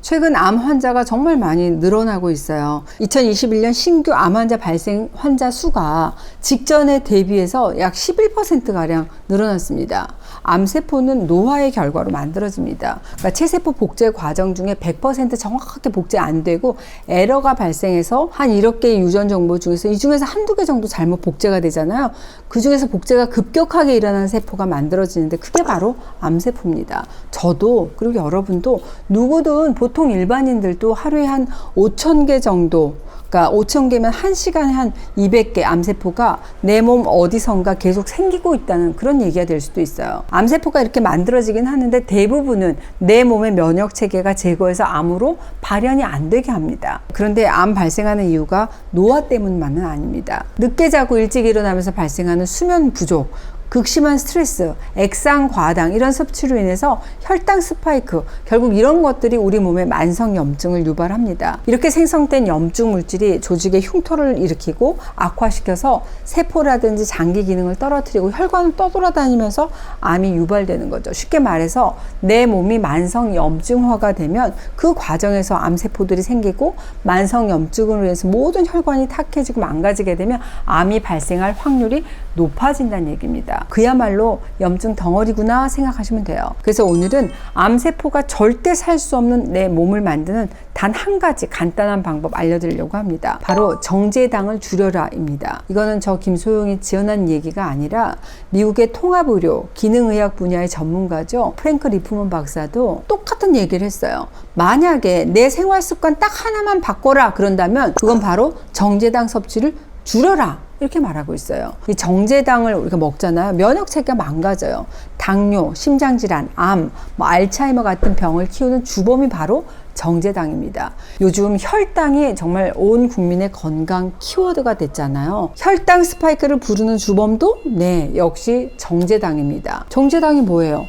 최근 암 환자가 정말 많이 늘어나고 있어요. 2021년 신규 암 환자 발생 환자 수가 직전에 대비해서 약 11%가량 늘어났습니다. 암세포는 노화의 결과로 만들어집니다. 그러니까 체세포 복제 과정 중에 100% 정확하게 복제 안 되고 에러가 발생해서 한 1억 개의 유전 정보 중에서 이 중에서 한두 개 정도 잘못 복제가 되잖아요. 그 중에서 복제가 급격하게 일어나는 세포가 만들어지는데 그게 바로 암세포입니다. 저도 그리고 여러분도 누구든 보통 일반인들도 하루에 한 5,000개 정도, 그러니까 5,000개면 1시간에 한 200개 암세포가 내 몸 어디선가 계속 생기고 있다는 그런 얘기가 될 수도 있어요. 암세포가 이렇게 만들어지긴 하는데 대부분은 내 몸의 면역체계가 제거해서 암으로 발현이 안 되게 합니다. 그런데 암 발생하는 이유가 노화 때문만은 아닙니다. 늦게 자고 일찍 일어나면서 발생하는 수면 부족, 극심한 스트레스, 액상 과당 이런 섭취로 인해서 혈당 스파이크, 결국 이런 것들이 우리 몸에 만성 염증을 유발합니다. 이렇게 생성된 염증 물질이 조직의 흉터를 일으키고 악화시켜서 세포라든지 장기 기능을 떨어뜨리고 혈관을 떠돌아다니면서 암이 유발되는 거죠. 쉽게 말해서 내 몸이 만성 염증화가 되면 그 과정에서 암세포들이 생기고 만성 염증으로 인해서 모든 혈관이 탁해지고 망가지게 되면 암이 발생할 확률이 높아진다는 얘기입니다. 그야말로 염증 덩어리구나 생각하시면 돼요. 그래서 오늘은 암세포가 절대 살 수 없는 내 몸을 만드는 단 한 가지 간단한 방법 알려드리려고 합니다. 바로 정제당을 줄여라 입니다. 이거는 저 김소영이 지어낸 얘기가 아니라 미국의 통합의료, 기능의학 분야의 전문가죠. 프랭크 리프먼 박사도 똑같은 얘기를 했어요. 만약에 내 생활습관 딱 하나만 바꿔라 그런다면 그건 바로 정제당 섭취를 줄여라 이렇게 말하고 있어요. 이 정제당을 우리가 먹잖아요. 면역체계가 망가져요. 당뇨, 심장질환, 암, 알츠하이머 같은 병을 키우는 주범이 바로 정제당입니다. 요즘 혈당이 정말 온 국민의 건강 키워드가 됐잖아요. 혈당 스파이크를 부르는 주범도 역시 정제당입니다. 정제당이 뭐예요?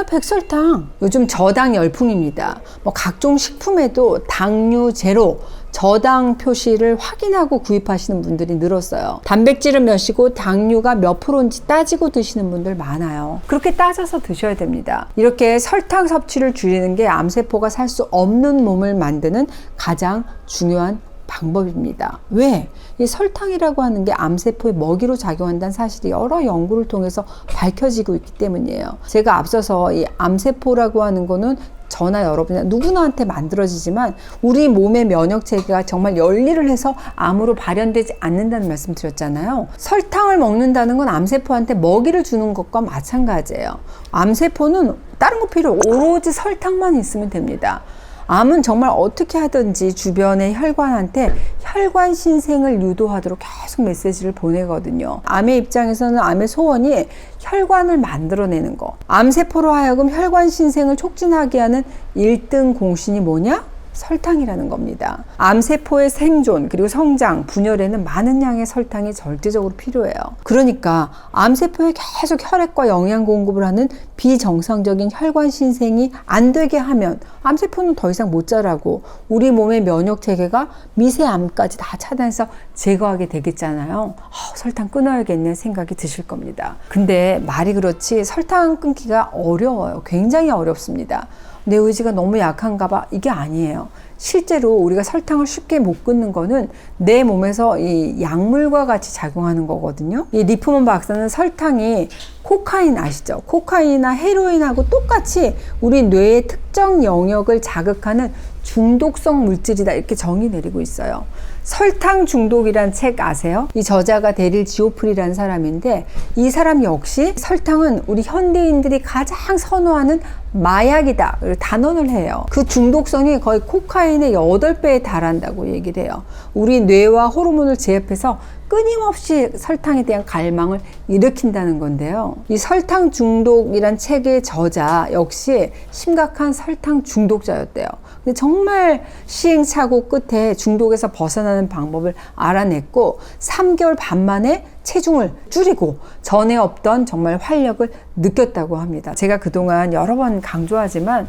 백설탕. 요즘 저당 열풍입니다. 각종 식품에도 당류 제로, 저당 표시를 확인하고 구입하시는 분들이 늘었어요. 단백질은 몇이고 당류가 몇 프로인지 따지고 드시는 분들 많아요. 그렇게 따져서 드셔야 됩니다. 이렇게 설탕 섭취를 줄이는 게 암세포가 살 수 없는 몸을 만드는 가장 중요한 방법입니다. 왜? 이 설탕이라고 하는 게 암세포의 먹이로 작용한다는 사실이 여러 연구를 통해서 밝혀지고 있기 때문이에요. 제가 앞서서 이 암세포라고 하는 거는 저나 여러분이나 누구나한테 만들어지지만 우리 몸의 면역체계가 정말 열일을 해서 암으로 발현되지 않는다는 말씀 드렸잖아요. 설탕을 먹는다는 건 암세포한테 먹이를 주는 것과 마찬가지예요. 암세포는 다른 거 필요 없고 오로지 설탕만 있으면 됩니다. 암은 정말 어떻게 하든지 주변의 혈관한테 혈관 신생을 유도하도록 계속 메시지를 보내거든요. 암의 입장에서는 암의 소원이 혈관을 만들어내는 거. 암세포로 하여금 혈관 신생을 촉진하게 하는 1등 공신이 뭐냐? 설탕이라는 겁니다. 암세포의 생존 그리고 성장, 분열에는 많은 양의 설탕이 절대적으로 필요해요. 그러니까 암세포에 계속 혈액과 영양 공급을 하는 비정상적인 혈관 신생이 안 되게 하면 암세포는 더 이상 못 자라고 우리 몸의 면역 체계가 미세암까지 다 차단해서 제거하게 되겠잖아요. 설탕 끊어야겠네 생각이 드실 겁니다. 근데 말이 그렇지 설탕 끊기가 어려워요. 굉장히 어렵습니다. 내 의지가 너무 약한가 봐. 이게 아니에요. 실제로 우리가 설탕을 쉽게 못 끊는 거는 내 몸에서 이 약물과 같이 작용하는 거거든요. 이 리프먼 박사는 설탕이 코카인 아시죠? 코카인이나 헤로인하고 똑같이 우리 뇌의 특정 영역을 자극하는 중독성 물질이다 이렇게 정의 내리고 있어요. 설탕 중독이란 책 아세요? 이 저자가 데릴 지오프리라는 사람인데 이 사람 역시 설탕은 우리 현대인들이 가장 선호하는 마약이다 단언을 해요. 그 중독성이 거의 코카인의 8배에 달한다고 얘기를 해요. 우리 뇌와 호르몬을 제압해서 끊임없이 설탕에 대한 갈망을 일으킨다는 건데요. 이 설탕 중독이란 책의 저자 역시 심각한 설탕 중독자였대요. 근데 정말 시행착오 끝에 중독에서 벗어나는 방법을 알아냈고 3개월 반 만에 체중을 줄이고 전에 없던 정말 활력을 느꼈다고 합니다. 제가 그동안 여러 번 강조하지만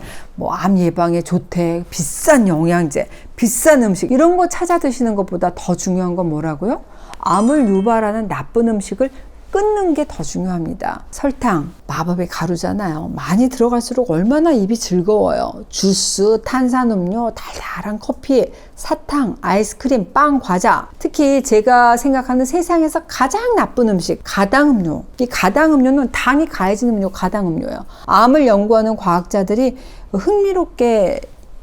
암 예방에 좋대, 비싼 영양제, 비싼 음식 이런 거 찾아 드시는 것보다 더 중요한 건 뭐라고요? 암을 유발하는 나쁜 음식을 끊는 게 더 중요합니다. 설탕, 마법의 가루잖아요. 많이 들어갈수록 얼마나 입이 즐거워요. 주스, 탄산음료, 달달한 커피, 사탕, 아이스크림, 빵, 과자. 특히 제가 생각하는 세상에서 가장 나쁜 음식, 가당음료. 이 가당음료는 당이 가해진 음료, 가당음료예요. 암을 연구하는 과학자들이 흥미롭게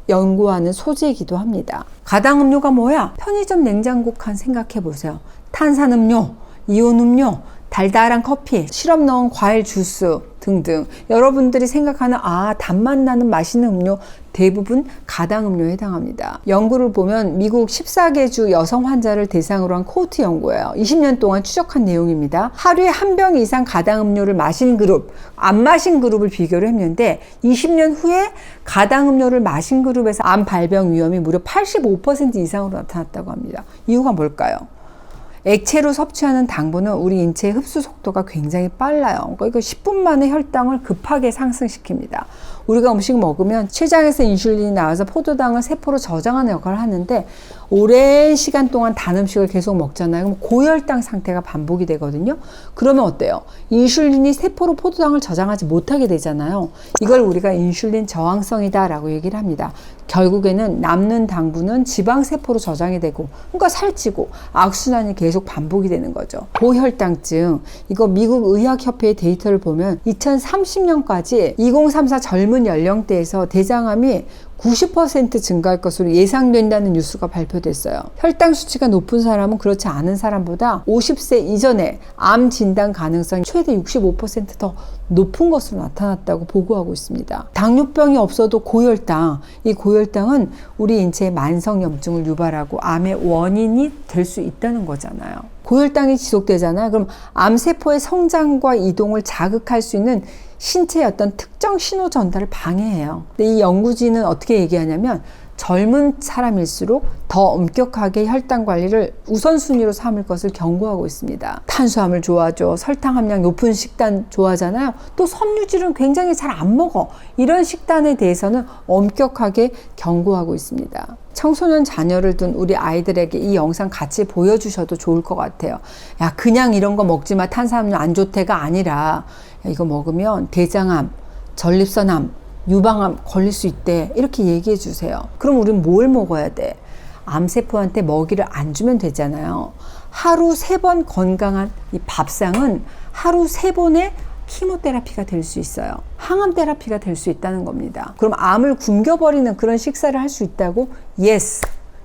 연구하는 소재이기도 합니다. 가당음료가 뭐야? 편의점 냉장고 칸 생각해 보세요. 탄산음료, 이온음료, 달달한 커피, 시럽 넣은 과일 주스 등등. 여러분들이 생각하는 단맛 나는 맛있는 음료 대부분 가당음료에 해당합니다. 연구를 보면 미국 14개 주 여성 환자를 대상으로 한 코호트 연구예요. 20년 동안 추적한 내용입니다. 하루에 한 병 이상 가당음료를 마신 그룹, 안 마신 그룹을 비교를 했는데 20년 후에 가당음료를 마신 그룹에서 암 발병 위험이 무려 85% 이상으로 나타났다고 합니다. 이유가 뭘까요? 액체로 섭취하는 당분은 우리 인체의 흡수 속도가 굉장히 빨라요. 그러니까 10분 만에 혈당을 급하게 상승시킵니다. 우리가 음식을 먹으면 췌장에서 인슐린이 나와서 포도당을 세포로 저장하는 역할을 하는데 오랜 시간 동안 단 음식을 계속 먹잖아요. 그럼 고혈당 상태가 반복이 되거든요. 그러면 어때요? 인슐린이 세포로 포도당을 저장하지 못하게 되잖아요. 이걸 우리가 인슐린 저항성이다 라고 얘기를 합니다. 결국에는 남는 당분은 지방세포로 저장이 되고 그러니까 살찌고 악순환이 계속 반복이 되는 거죠. 고혈당증, 이거 미국 의학협회의 데이터를 보면 2030년까지 2034 젊은 연령대에서 대장암이 90% 증가할 것으로 예상된다는 뉴스가 발표됐어요. 혈당 수치가 높은 사람은 그렇지 않은 사람보다 50세 이전에 암 진단 가능성이 최대 65% 더 높은 것으로 나타났다고 보고하고 있습니다. 당뇨병이 없어도 고혈당, 이 고혈당은 우리 인체의 만성염증을 유발하고 암의 원인이 될 수 있다는 거잖아요. 고혈당이 지속되잖아요. 그럼 암세포의 성장과 이동을 자극할 수 있는 신체의 어떤 특정 신호 전달을 방해해요. 근데 이 연구진은 어떻게 얘기하냐면 젊은 사람일수록 더 엄격하게 혈당 관리를 우선순위로 삼을 것을 경고하고 있습니다. 탄수화물 좋아하죠. 설탕 함량 높은 식단 좋아하잖아요. 또 섬유질은 굉장히 잘 안 먹어. 이런 식단에 대해서는 엄격하게 경고하고 있습니다. 청소년 자녀를 둔 우리 아이들에게 이 영상 같이 보여주셔도 좋을 것 같아요. 야, 그냥 이런 거 먹지 마. 탄수화물 안 좋대가 아니라 야, 이거 먹으면 대장암, 전립선암, 유방암 걸릴 수 있대. 이렇게 얘기해 주세요. 그럼 우리는 뭘 먹어야 돼? 암세포한테 먹이를 안 주면 되잖아요. 하루 3번 건강한 이 밥상은 하루 3번의 키모테라피가 될 수 있어요. 항암 테라피가 될 수 있다는 겁니다. 그럼 암을 굶겨버리는 그런 식사를 할 수 있다고? Yes.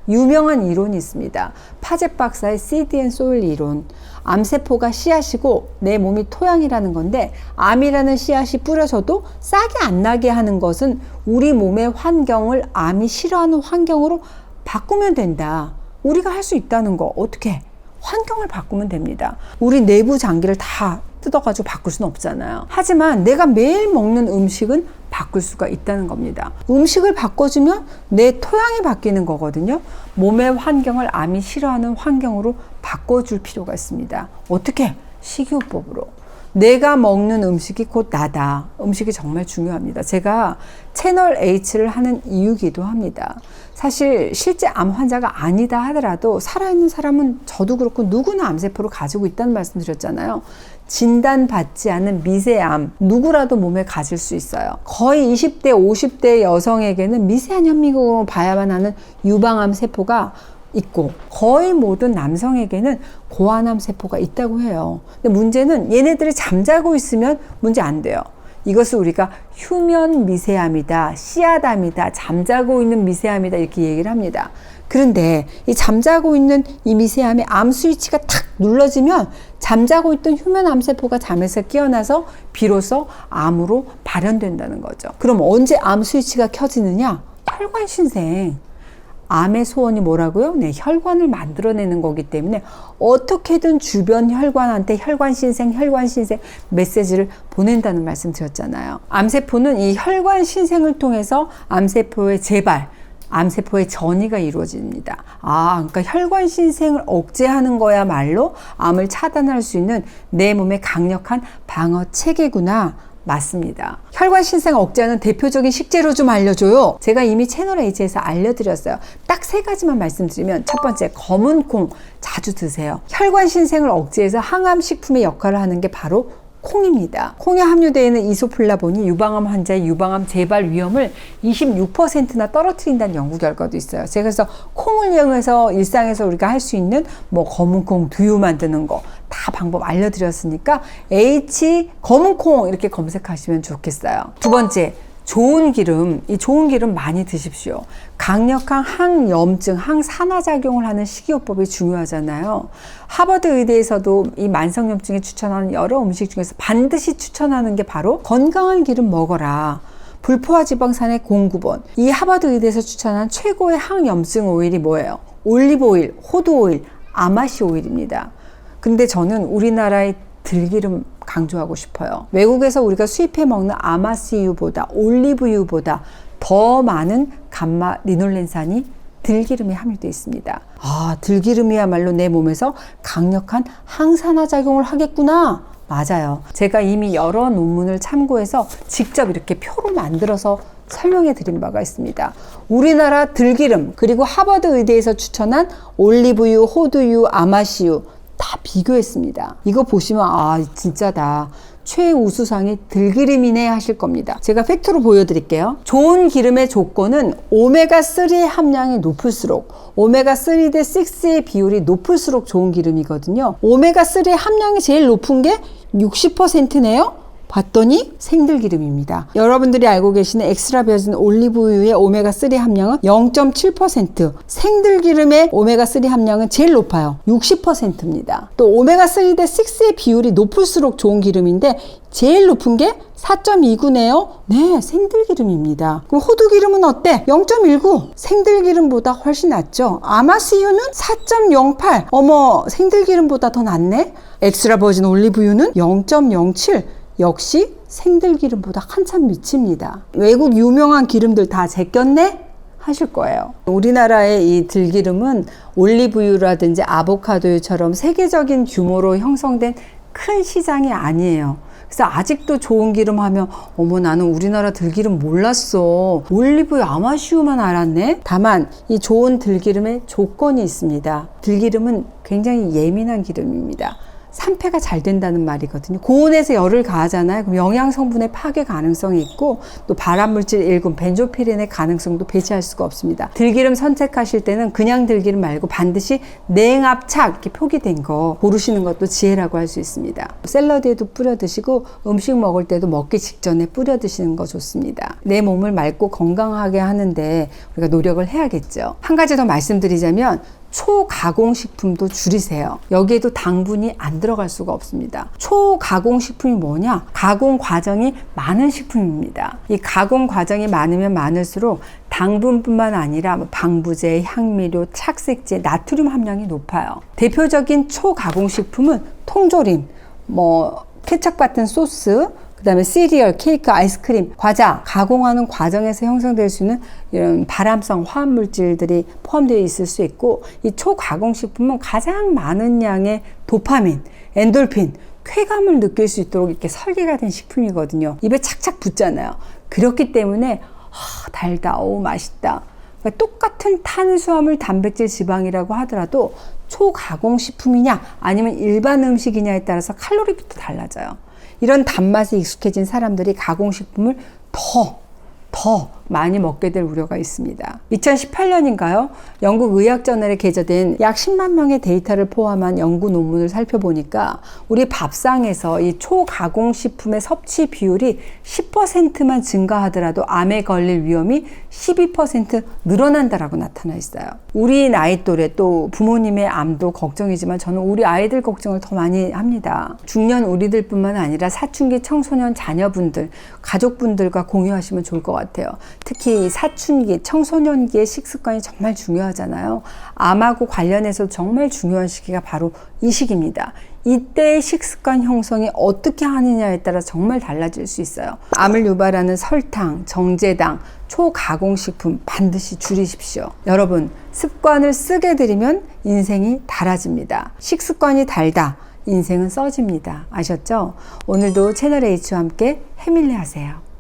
유명한 이론이 있습니다. 파젯 박사의 Seed and Soil 이론. 암세포가 씨앗이고 내 몸이 토양이라는 건데 암이라는 씨앗이 뿌려져도 싹이 안 나게 하는 것은 우리 몸의 환경을 암이 싫어하는 환경으로 바꾸면 된다. 우리가 할 수 있다는 거. 어떻게? 환경을 바꾸면 됩니다. 우리 내부 장기를 다 뜯어가지고 바꿀 수는 없잖아요. 하지만 내가 매일 먹는 음식은 바꿀 수가 있다는 겁니다. 음식을 바꿔주면 내 토양이 바뀌는 거거든요. 몸의 환경을 암이 싫어하는 환경으로 바꿔줄 필요가 있습니다. 어떻게? 식이요법으로. 내가 먹는 음식이 곧 나다. 음식이 정말 중요합니다. 제가 채널 H를 하는 이유기도 합니다. 사실 실제 암 환자가 아니다 하더라도 살아있는 사람은 저도 그렇고 누구나 암세포를 가지고 있다는 말씀 드렸잖아요. 진단받지 않은 미세암 누구라도 몸에 가질 수 있어요. 거의 20대 50대 여성에게는 미세한 현미경으로 봐야만 하는 유방암 세포가 있고 거의 모든 남성에게는 고환암 세포가 있다고 해요. 근데 문제는 얘네들이 잠자고 있으면 문제 안 돼요. 이것을 우리가 휴면 미세암이다, 씨앗암이다, 잠자고 있는 미세암이다 이렇게 얘기를 합니다. 그런데 이 잠자고 있는 이 미세암의 암 스위치가 탁 눌러지면 잠자고 있던 휴면 암세포가 잠에서 깨어나서 비로소 암으로 발현된다는 거죠. 그럼 언제 암 스위치가 켜지느냐? 혈관 신생. 암의 소원이 뭐라고요? 네, 혈관을 만들어내는 거기 때문에 어떻게든 주변 혈관한테 혈관 신생 메시지를 보낸다는 말씀 드렸잖아요. 암세포는 이 혈관 신생을 통해서 암세포의 재발, 암세포의 전이가 이루어집니다. 그러니까 혈관 신생을 억제하는 거야말로 암을 차단할 수 있는 내 몸의 강력한 방어 체계구나. 맞습니다. 혈관 신생 억제하는 대표적인 식재료 좀 알려줘요. 제가 이미 채널 H에서 알려드렸어요. 딱 3가지만 말씀드리면 첫 번째 검은 콩, 자주 드세요. 혈관 신생을 억제해서 항암식품의 역할을 하는 게 바로 콩입니다. 콩에 함유되어 있는 이소플라본이 유방암 환자의 유방암 재발 위험을 26%나 떨어뜨린다는 연구 결과도 있어요. 제가 그래서 콩을 이용해서 일상에서 우리가 할 수 있는 뭐 검은콩 두유 만드는 거 다 방법 알려드렸으니까 검은콩 이렇게 검색하시면 좋겠어요. 두 번째, 좋은 기름. 이 좋은 기름 많이 드십시오. 강력한 항염증, 항산화작용을 하는 식이요법이 중요하잖아요. 하버드 의대에서도 이 만성염증에 추천하는 여러 음식 중에서 반드시 추천하는 게 바로 건강한 기름 먹어라. 불포화 지방산의 공급원. 이 하버드 의대에서 추천한 최고의 항염증 오일이 뭐예요? 올리브 오일, 호두 오일, 아마시 오일입니다. 근데 저는 우리나라의 들기름 강조하고 싶어요. 외국에서 우리가 수입해 먹는 아마씨유보다 올리브유보다 더 많은 감마 리놀렌산이 들기름에 함유되어 있습니다. 들기름이야말로 내 몸에서 강력한 항산화 작용을 하겠구나. 맞아요. 제가 이미 여러 논문을 참고해서 직접 이렇게 표로 만들어서 설명해 드린 바가 있습니다. 우리나라 들기름 그리고 하버드 의대에서 추천한 올리브유, 호두유, 아마씨유 다 비교했습니다. 이거 보시면 진짜다. 최우수상이 들기름이네 하실 겁니다. 제가 팩트로 보여드릴게요. 좋은 기름의 조건은 오메가3의 함량이 높을수록 오메가3 대 6의 비율이 높을수록 좋은 기름이거든요. 오메가3의 함량이 제일 높은 게 60%네요. 봤더니 생들기름입니다. 여러분들이 알고 계시는 엑스트라 버진 올리브유의 오메가3 함량은 0.7%, 생들기름의 오메가3 함량은 제일 높아요. 60%입니다. 또 오메가3 대 6의 비율이 높을수록 좋은 기름인데 제일 높은 게 4.29네요. 네, 생들기름입니다. 그럼 호두기름은 어때? 0.19. 생들기름보다 훨씬 낫죠. 아마씨유는 4.08. 어머, 생들기름보다 더 낫네. 엑스트라 버진 올리브유는 0.07. 역시 생들기름보다 한참 미칩니다. 외국 유명한 기름들 다 제꼈네? 하실 거예요. 우리나라의 이 들기름은 올리브유라든지 아보카도유처럼 세계적인 규모로 형성된 큰 시장이 아니에요. 그래서 아직도 좋은 기름 하면 어머 나는 우리나라 들기름 몰랐어. 올리브유 아마씨유만 알았네. 다만 이 좋은 들기름에 조건이 있습니다. 들기름은 굉장히 예민한 기름입니다. 산패가 잘 된다는 말이거든요. 고온에서 열을 가하잖아요. 그럼 영양 성분의 파괴 가능성이 있고 또 발암물질 1군 벤조피렌의 가능성도 배제할 수가 없습니다. 들기름 선택하실 때는 그냥 들기름 말고 반드시 냉압착 이렇게 표기된 거 고르시는 것도 지혜라고 할 수 있습니다. 샐러드에도 뿌려 드시고 음식 먹을 때도 먹기 직전에 뿌려 드시는 거 좋습니다. 내 몸을 맑고 건강하게 하는데 우리가 노력을 해야겠죠. 한 가지 더 말씀드리자면 초가공식품도 줄이세요. 여기에도 당분이 안 들어갈 수가 없습니다. 초가공식품이 뭐냐? 가공 과정이 많은 식품입니다. 이 가공 과정이 많으면 많을수록 당분뿐만 아니라 방부제, 향미료, 착색제, 나트륨 함량이 높아요. 대표적인 초가공식품은 통조림, 케첩 같은 소스, 그 다음에 시리얼, 케이크, 아이스크림, 과자, 가공하는 과정에서 형성될 수 있는 이런 발암성 화합물질들이 포함되어 있을 수 있고, 이 초가공식품은 가장 많은 양의 도파민, 엔돌핀, 쾌감을 느낄 수 있도록 이렇게 설계가 된 식품이거든요. 입에 착착 붙잖아요. 그렇기 때문에 달다, 맛있다. 그러니까 똑같은 탄수화물, 단백질, 지방이라고 하더라도 초가공식품이냐 아니면 일반 음식이냐에 따라서 칼로리부터 달라져요. 이런 단맛에 익숙해진 사람들이 가공식품을 더 많이 먹게 될 우려가 있습니다. 2018년인가요? 영국 의학저널에 게재된 약 10만 명의 데이터를 포함한 연구 논문을 살펴보니까 우리 밥상에서 이 초가공식품의 섭취 비율이 10%만 증가하더라도 암에 걸릴 위험이 12% 늘어난다라고 나타나 있어요. 우리 나이 또래 또 부모님의 암도 걱정이지만 저는 우리 아이들 걱정을 더 많이 합니다. 중년 우리들뿐만 아니라 사춘기 청소년 자녀분들, 가족분들과 공유하시면 좋을 것 같아요. 특히 사춘기, 청소년기의 식습관이 정말 중요하잖아요. 암하고 관련해서 정말 중요한 시기가 바로 이 시기입니다. 이때의 식습관 형성이 어떻게 하느냐에 따라 정말 달라질 수 있어요. 암을 유발하는 설탕, 정제당, 초가공식품 반드시 줄이십시오. 여러분, 습관을 쓰게 들이면 인생이 달아집니다. 식습관이 달다, 인생은 써집니다. 아셨죠? 오늘도 채널H와 함께 해밀리 하세요.